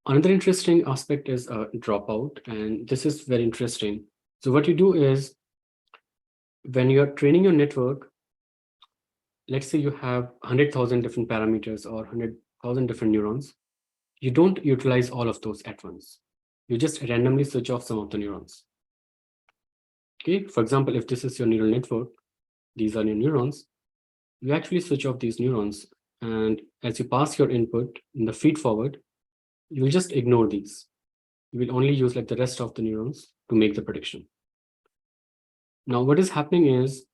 Another interesting aspect is dropout, and this is very interesting. So what you do is when you're training your network, let's say you have 100,000 different parameters or 100,000 different neurons, you don't utilize all of those at once. You just randomly switch off some of the neurons. Okay, for example, if this is your neural network, these are your neurons, you actually switch off these neurons. And as you pass your input in the feed forward, you will just ignore these. You will only use like the rest of the neurons to make the prediction. Now, what is happening is,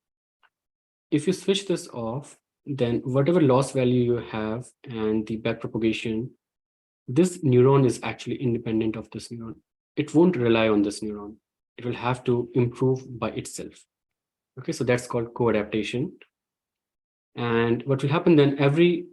if you switch this off, then whatever loss value you have and the backpropagation, this neuron is actually independent of this neuron. It won't rely on this neuron. It will have to improve by itself. Okay, so that's called co-adaptation. And what will happen then, every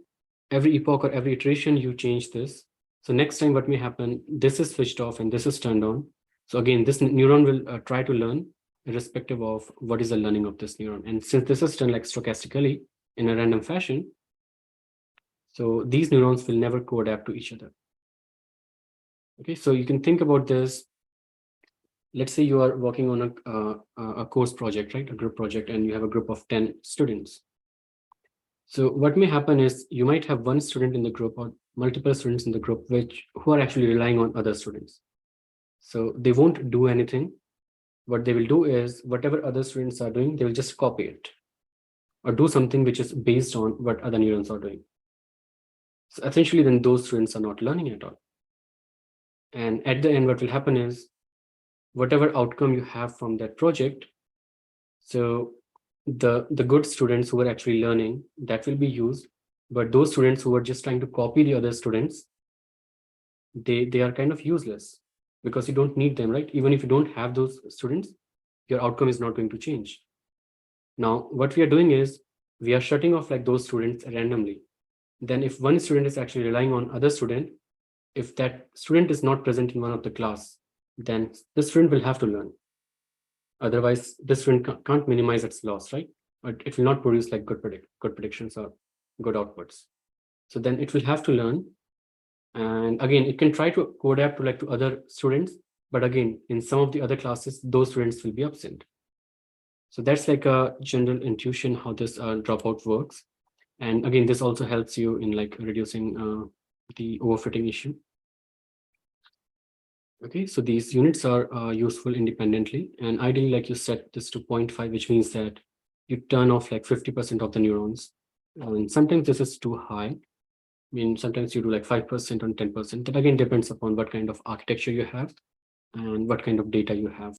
epoch or every iteration, you change this. So next time what may happen, this is switched off and this is turned on. So again, this neuron will try to learn irrespective of what is the learning of this neuron. And since this is done like stochastically in a random fashion, so these neurons will never co-adapt to each other. Okay, so you can think about this. Let's say you are working on a course project, right? A group project, and you have a group of 10 students. So what may happen is you might have one student in the group or multiple students in the group who are actually relying on other students. So they won't do anything. What they will do is whatever other students are doing, they will just copy it or do something which is based on what other neurons are doing. So essentially, then those students are not learning at all. And at the end, what will happen is whatever outcome you have from that project, so the good students who are actually learning, that will be used. But those students who are just trying to copy the other students, they are kind of useless because you don't need them, right? Even if you don't have those students, your outcome is not going to change. Now, what we are doing is we are shutting off like those students randomly. Then if one student is actually relying on other student, if that student is not present in one of the class, then this student will have to learn. Otherwise, this student can't minimize its loss, right? But it will not produce like good predictions or good outputs. So then it will have to learn. And again, it can try to co-adapt to like to other students, but again, in some of the other classes, those students will be absent. So that's like a general intuition how this dropout works. And again, this also helps you in like reducing the overfitting issue. Okay, so these units are useful independently, and ideally, like you set this to 0.5, which means that you turn off like 50% of the neurons. And sometimes this is too high. I mean, sometimes you do like 5% or 10%. That again depends upon what kind of architecture you have and what kind of data you have.